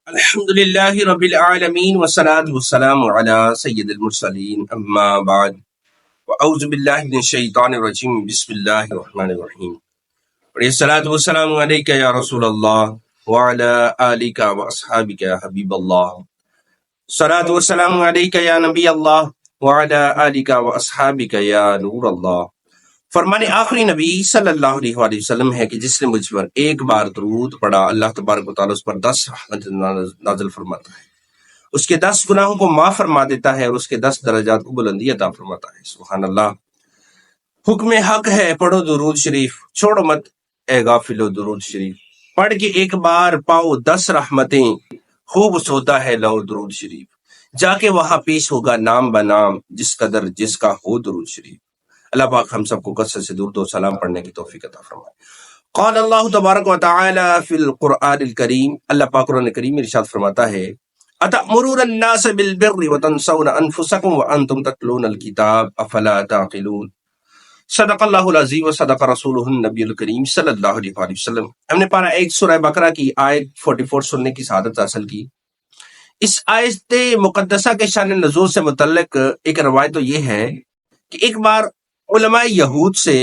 الحمد لله رب العالمين والصلاة والسلام على سيد المرسلين أما بعد وأعوذ بالله من الشيطان الرجيم بسم الله الرحمن الرحيم الصلاة والسلام عليك يا رسول الله وعلى آلك وأصحابك يا حبيب الله الصلاة والسلام عليك يا نبي الله وعلى آلك وأصحابك يا نور الله۔ فرمان آخری نبی صلی اللہ علیہ وآلہ وسلم ہے کہ جس نے مجھ پر ایک بار درود پڑھا اللہ تبارک و تعالیٰ اس پر 10 رحمت نازل فرماتا ہے، اس کے 10 گناہوں کو معاف فرما دیتا ہے اور اس کے 10 درجات کو بلندی عطا فرماتا ہے۔ سبحان اللہ۔ حکم حق ہے پڑھو درود شریف، چھوڑو مت اے غافلو درود شریف، پڑھ کے ایک بار پاؤ 10 رحمتیں، خوب سوتا ہے لو درود شریف، جا کے وہاں پیش ہوگا نام بنام جس قدر جس کا ہو درود شریف۔ اللہ پاک ہم سب کو کثرت سے درود و سلام پڑھنے کی توفیق عطا فرمائے۔ قال اللہ تبارک و تعالی فی القرآن الکریم، اللہ پاک قرآن کریم میں ارشاد فرماتا ہے اتأمرون الناس بالبر وتنسون انفسکم وانتم تتلون الکتاب افلا تعقلون۔ صدق اللہ العظیم و صدق رسولہ النبی الکریم صلی اللہ علیہ وآلہ وسلم۔ ہم نے پارہ 1 سورہ بقرہ کی آیت 44 سننے کی سعادت حاصل کی۔ اس آیت مقدسہ کے شان نزول سے متعلق ایک روایت تو یہ ہے کہ ایک بار علماء یہود سے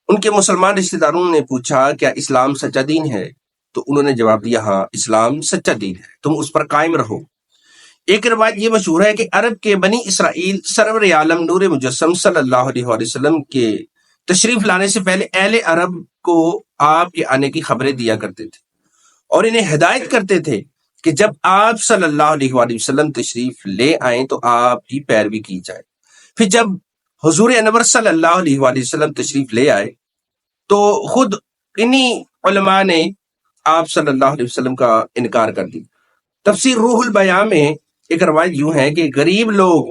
ان کے مسلمان رشتہ داروں نے پوچھا کیا اسلام سچا دین ہے؟ تو انہوں نے جواب دیا ہاں اسلام سچا دین ہے، تم اس پر قائم رہو۔ ایک روایت یہ مشہور ہے کہ عرب کے بنی اسرائیل سرور عالم نور مجسم صلی اللہ علیہ وآلہ وسلم کے تشریف لانے سے پہلے اہل عرب کو آپ کے آنے کی خبریں دیا کرتے تھے اور انہیں ہدایت کرتے تھے کہ جب آپ صلی اللہ علیہ وآلہ وسلم تشریف لے آئیں تو آپ کی پیروی کی جائے۔ پھر جب حضور انور صلی اللہ علیہ وآلہ وسلم تشریف لے آئے تو خود انہی علماء نے آپ صلی اللہ علیہ وسلم کا انکار کر دی۔ تفسیر روح البیاں میں ایک روایت یوں ہے کہ غریب لوگ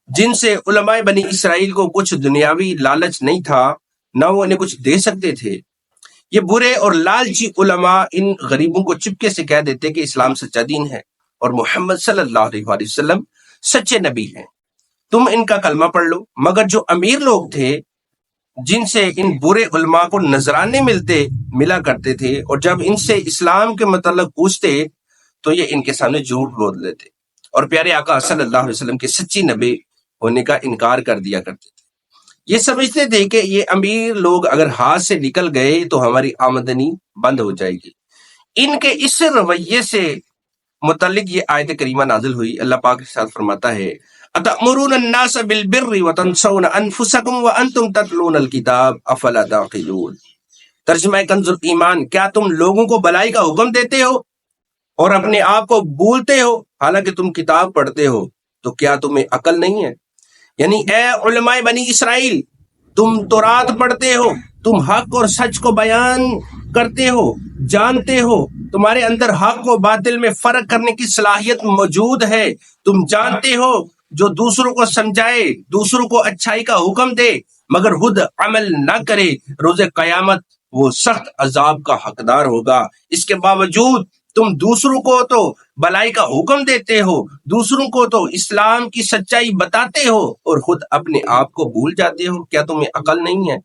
جن سے علماء بنی اسرائیل کو کچھ دنیاوی لالچ نہیں تھا نہ وہ انہیں کچھ دے سکتے تھے، یہ برے اور لالچی علماء ان غریبوں کو چپکے سے کہہ دیتے کہ اسلام سچا دین ہے اور محمد صلی اللہ علیہ وآلہ وسلم سچے نبی ہیں، تم ان کا کلمہ پڑھ لو۔ مگر جو امیر لوگ تھے جن سے ان برے علماء کو نذرانے ملا کرتے تھے اور جب ان سے اسلام کے متعلق پوچھتے تو یہ ان کے سامنے جھوٹ بول دیتے اور پیارے آقا صلی اللہ علیہ وسلم کے سچی نبی ہونے کا انکار کر دیا کرتے تھے۔ یہ سمجھتے تھے کہ یہ امیر لوگ اگر ہاتھ سے نکل گئے تو ہماری آمدنی بند ہو جائے گی۔ ان کے اس رویے سے متعلق یہ آیت کریمہ نازل ہوئی۔ اللہ پاک ارشاد فرماتا ہے اتأمرون الناس بالبر وتنسون انفسکم وانتم تتلون الکتاب افلا تعقلون۔ ترجمہ کنز ایمان، کیا تم لوگوں کو بلائی کا حکم دیتے ہو اور اپنے آپ کو بھولتے ہو حالانکہ تم کتاب پڑھتے ہو؟ تو کیا تمہیں عقل نہیں ہے؟ یعنی اے علماء بنی اسرائیل، تم تورات پڑھتے ہو، تم حق اور سچ کو بیان کرتے ہو، جانتے ہو، تمہارے اندر حق و باطل میں فرق کرنے کی صلاحیت موجود ہے، تم جانتے ہو جو دوسروں کو سمجھائے، دوسروں کو اچھائی کا حکم دے مگر خود عمل نہ کرے، روز قیامت وہ سخت عذاب کا حقدار ہوگا۔ اس کے باوجود تم دوسروں کو تو بلائی کا حکم دیتے ہو، دوسروں کو تو اسلام کی سچائی بتاتے ہو اور خود اپنے آپ کو بھول جاتے ہو۔ کیا تمہیں عقل نہیں ہے؟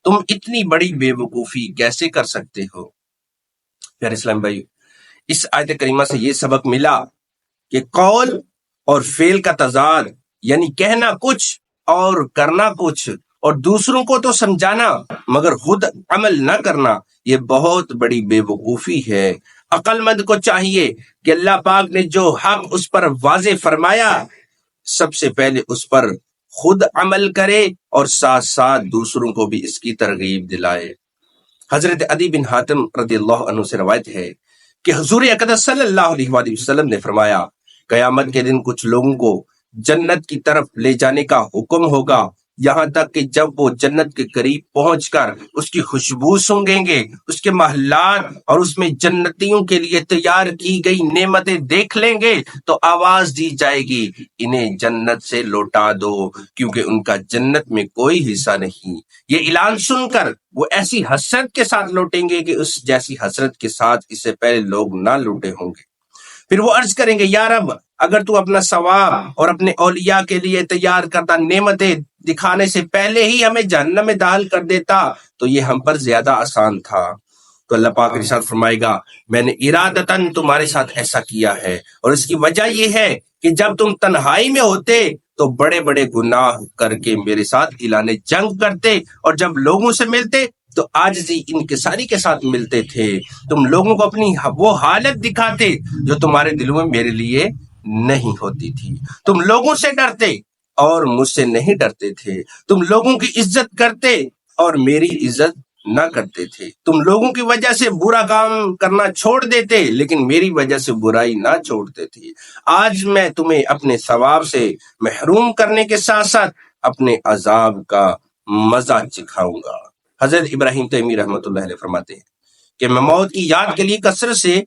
تم اتنی بڑی بے وقوفی کیسے کر سکتے ہو؟ پیارے اسلام بھائی، اس آیت کریمہ سے یہ سبق ملا کہ قول اور فعل کا تضاد، یعنی کہنا کچھ اور کرنا کچھ اور دوسروں کو تو سمجھانا مگر خود عمل نہ کرنا، یہ بہت بڑی بے وقوفی ہے۔ عقل مند کو چاہیے کہ اللہ پاک نے جو حق اس پر واضح فرمایا سب سے پہلے اس پر خود عمل کرے اور ساتھ ساتھ دوسروں کو بھی اس کی ترغیب دلائے۔ حضرت عدی بن حاتم رضی اللہ عنہ سے روایت ہے کہ حضور اقدس صلی اللہ علیہ وآلہ وسلم نے فرمایا قیامت کے دن کچھ لوگوں کو جنت کی طرف لے جانے کا حکم ہوگا، یہاں تک کہ جب وہ جنت کے قریب پہنچ کر اس کی خوشبو سونگیں گے، اس کے محلات اور اس میں جنتیوں کے لیے تیار کی گئی نعمتیں دیکھ لیں گے تو آواز دی جائے گی انہیں جنت سے لوٹا دو کیونکہ ان کا جنت میں کوئی حصہ نہیں۔ یہ اعلان سن کر وہ ایسی حسرت کے ساتھ لوٹیں گے کہ اس جیسی حسرت کے ساتھ اس سے پہلے لوگ نہ لوٹے ہوں گے۔ پھر وہ عرض کریں گے یا رب، اگر تو اپنا ثواب اور اپنے اولیاء کے لیے تیار کردہ نعمتیں دکھانے سے پہلے ہی ہمیں جہنم میں داخل کر دیتا تو یہ ہم پر زیادہ آسان تھا۔ تو اللہ پاک ارشاد فرمائے گا میں نے ارادتاً تمہارے ساتھ ایسا کیا ہے، اور اس کی وجہ یہ ہے کہ جب تم تنہائی میں ہوتے تو بڑے بڑے گناہ کر کے میرے ساتھ اعلان جنگ کرتے، اور جب لوگوں سے ملتے تو عاجزی انکساری کے ساتھ ملتے تھے۔ تم لوگوں کو اپنی وہ حالت دکھاتے جو تمہارے دلوں میں میرے لیے نہیں ہوتی تھی۔ تم لوگوں سے ڈرتے اور مجھ سے نہیں ڈرتے تھے۔ تم لوگوں کی عزت کرتے اور میری عزت نہ کرتے تھے۔ تم لوگوں کی وجہ سے برا کام کرنا چھوڑ دیتے لیکن میری وجہ سے برائی نہ چھوڑتے تھے۔ آج میں تمہیں اپنے ثواب سے محروم کرنے کے ساتھ ساتھ اپنے عذاب کا مزہ چکھاؤں گا۔ حضرت ابراہیم تیمی رحمۃ اللہ علیہ فرماتے ہیں کہ میں موت کی یاد کے لیے کثرت سے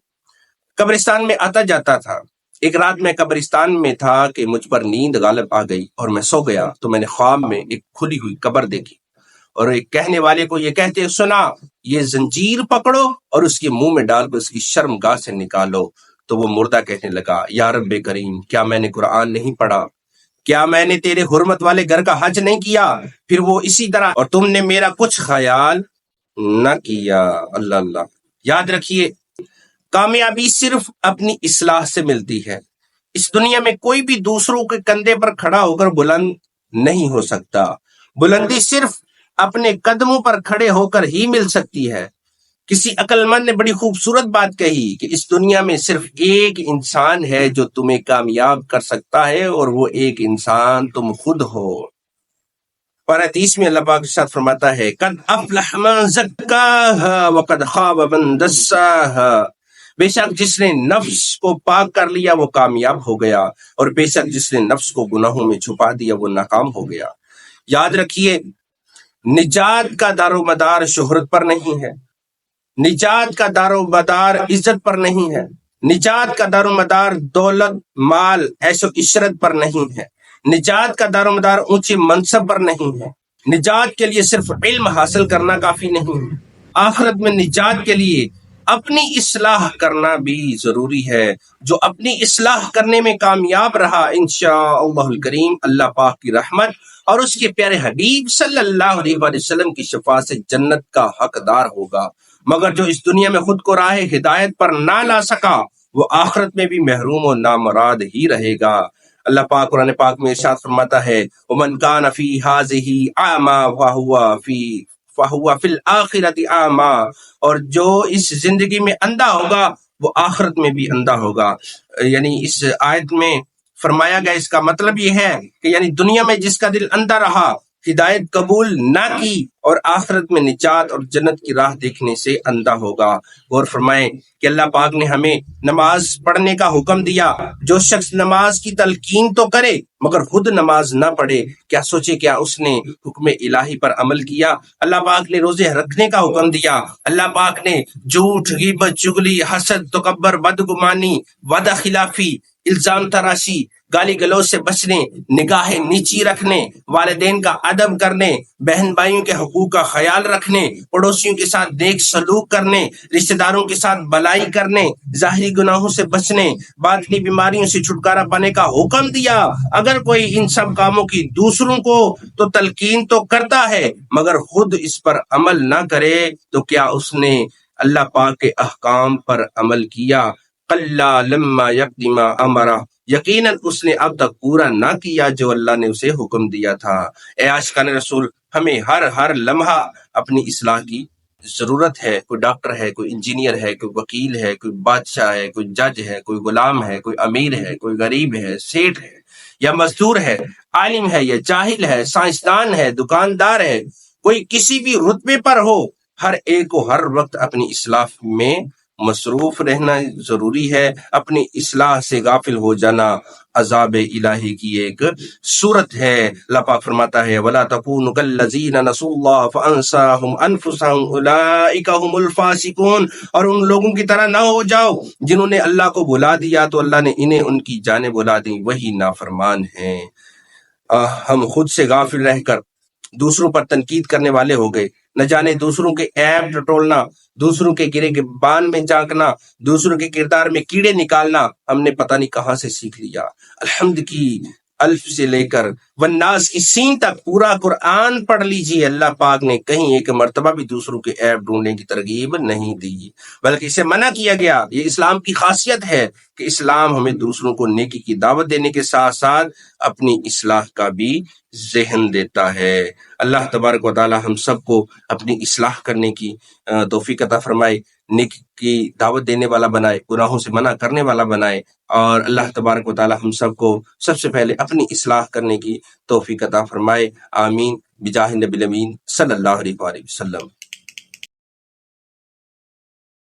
قبرستان میں آتا جاتا تھا۔ ایک رات میں قبرستان میں تھا کہ مجھ پر نیند غالب آ گئی اور میں سو گیا تو میں نے خواب میں ایک کھلی ہوئی قبر دیکھی اور ایک کہنے والے کو یہ کہتے سنا، یہ زنجیر پکڑو اور اس کے منہ میں ڈال کر اس کی شرم گاہ سے نکالو۔ تو وہ مردہ کہنے لگا، یا رب کریم، کیا میں نے قرآن نہیں پڑھا؟ کیا میں نے تیرے حرمت والے گھر کا حج نہیں کیا؟ پھر وہ اسی طرح، اور تم نے میرا کچھ خیال نہ کیا۔ اللہ اللہ۔ یاد رکھیے، کامیابی صرف اپنی اصلاح سے ملتی ہے۔ اس دنیا میں کوئی بھی دوسروں کے کندھے پر کھڑا ہو کر بلند نہیں ہو سکتا۔ بلندی صرف اپنے قدموں پر کھڑے ہو کر ہی مل سکتی ہے۔ کسی عقل مند نے بڑی خوبصورت بات کہی کہ اس دنیا میں صرف ایک انسان ہے جو تمہیں کامیاب کر سکتا ہے، اور وہ ایک انسان تم خود ہو۔ اور حدیث میں اللہ پاک ارشاد فرماتا ہے، قد افلح من زکاها وقد خاب من دساها، بے شک جس نے نفس کو پاک کر لیا وہ کامیاب ہو گیا، اور بے شک جس نے نفس کو گناہوں میں چھپا دیا وہ ناکام ہو گیا۔ یاد رکھیے، نجات کا دار و مدار شہرت پر نہیں ہے، نجات کا دار و مدار عزت پر نہیں ہے، نجات کا دار و مدار دولت مال عیش و عشرت پر نہیں ہے، نجات کا دار و مدار اونچے منصب پر نہیں ہے۔ نجات کے لیے صرف علم حاصل کرنا کافی نہیں ہے، آخرت میں نجات کے لیے اپنی اصلاح کرنا بھی ضروری ہے۔ جو اپنی اصلاح کرنے میں کامیاب رہا، انشاءاللہ الکریم اللہ پاک کی رحمت اور اس کے پیارے حبیب صلی اللہ علیہ وآلہ وسلم کی شفاعت سے جنت کا حقدار ہوگا۔ مگر جو اس دنیا میں خود کو راہ ہدایت پر نہ لا سکا، وہ آخرت میں بھی محروم و نامراد ہی رہے گا۔ اللہ پاک قرآن پاک میں ارشاد فرماتا ہے، وَمَنْ كَانَ فِي هَٰذِهِ أَعْمَىٰ فَهُوَ فِي الْآخِرَةِ أَعْمَىٰ، اور جو اس زندگی میں اندھا ہوگا وہ آخرت میں بھی اندھا ہوگا۔ یعنی اس آیت میں فرمایا گیا، اس کا مطلب یہ ہے کہ یعنی دنیا میں جس کا دل اندھا رہا، ہدایت قبول نہ کی، اور آخرت میں نجات اور جنت کی راہ دیکھنے سے اندھا ہوگا۔ غور فرمائیں کہ اللہ پاک نے ہمیں نماز پڑھنے کا حکم دیا۔ جو شخص نماز کی تلقین تو کرے مگر خود نماز نہ پڑھے، کیا سوچے کیا اس نے حکم الہی پر عمل کیا؟ اللہ پاک نے روزے رکھنے کا حکم دیا، اللہ پاک نے جھوٹ، غیبت، چغلی، حسد، تکبر، بدگمانی، وعدہ خلافی، الزام تراشی، گالی گلوچ سے بچنے، نگاہ نیچی رکھنے، والدین کا ادب کرنے، بہن بھائیوں کے حقوق کا خیال رکھنے، پڑوسیوں کے ساتھ نیک سلوک کرنے، رشتہ داروں کے ساتھ بلائی کرنے، ظاہری گناہوں سے بچنے، باطنی بیماریوں سے چھٹکارا پانے کا حکم دیا۔ اگر کوئی ان سب کاموں کی دوسروں کو تو تلقین تو کرتا ہے مگر خود اس پر عمل نہ کرے تو کیا اس نے اللہ پاک کے احکام پر عمل کیا؟ قَلَّا لَمَّا يَقْضِ مَا أَمَرَهُ، یقیناً اس نے اب تک پورا نہ کیا جو اللہ نے اسے حکم دیا تھا۔ اے عاشقان رسول، ہمیں ہر لمحہ اپنی اصلاح کی ضرورت ہے۔ کوئی ڈاکٹر ہے، کوئی انجینئر ہے، کوئی وکیل ہے، کوئی بادشاہ ہے، کوئی جج ہے، کوئی غلام ہے، کوئی امیر ہے، کوئی غریب ہے، سیٹھ ہے یا مزدور ہے، عالم ہے یا جاہل ہے، سائنسدان ہے، دکاندار ہے، کوئی کسی بھی رتبے پر ہو، ہر ایک کو ہر وقت اپنی اصلاح میں مصروف رہنا ضروری ہے۔ اپنی اصلاح سے غافل ہو جانا عذاب الہی کی ایک صورت ہے۔ اللہ پاک فرماتا ہے، وَلَا تَكُونُوا كَالَّذِينَ نَسُوا اللَّهَ فَأَنسَاهُمْ أَنفُسَهُمْ أُولَٰئِكَ هُمُ الْفَاسِقُونَ، اور ان لوگوں کی طرح نہ ہو جاؤ جنہوں نے اللہ کو بھلا دیا تو اللہ نے انہیں ان کی جانیں بھلا دیں، وہی نافرمان ہیں۔ ہم خود سے غافل رہ کر دوسروں پر تنقید کرنے والے ہو گئے، نہ جانے دوسروں کے عیب ٹٹولنا، دوسروں کے گرے کے بان میں جھانکنا، دوسروں کے کردار میں کیڑے نکالنا ہم نے پتہ نہیں کہاں سے سیکھ لیا۔ الحمد کی الف سے لے کر والناس کی سین تک پورا قرآن پڑھ لیجیے، اللہ پاک نے کہیں ایک مرتبہ بھی دوسروں کے عیب ڈھونڈنے کی ترغیب نہیں دی، بلکہ اسے منع کیا گیا۔ یہ اسلام کی خاصیت ہے کہ اسلام ہمیں دوسروں کو نیکی کی دعوت دینے کے ساتھ ساتھ اپنی اصلاح کا بھی ذہن دیتا ہے۔ اللہ تبارک و تعالی ہم سب کو اپنی اصلاح کرنے کی توفیق عطا فرمائے، نیکی کی دعوت دینے والا بنائے، گناہوں سے منع کرنے والا بنائے، اور اللہ تبارک و تعالی ہم سب کو سب سے پہلے اپنی اصلاح کرنے کی توفیق عطا فرمائے۔ آمین بجاہ نبی الامین صلی اللہ علیہ وآلہ وسلم۔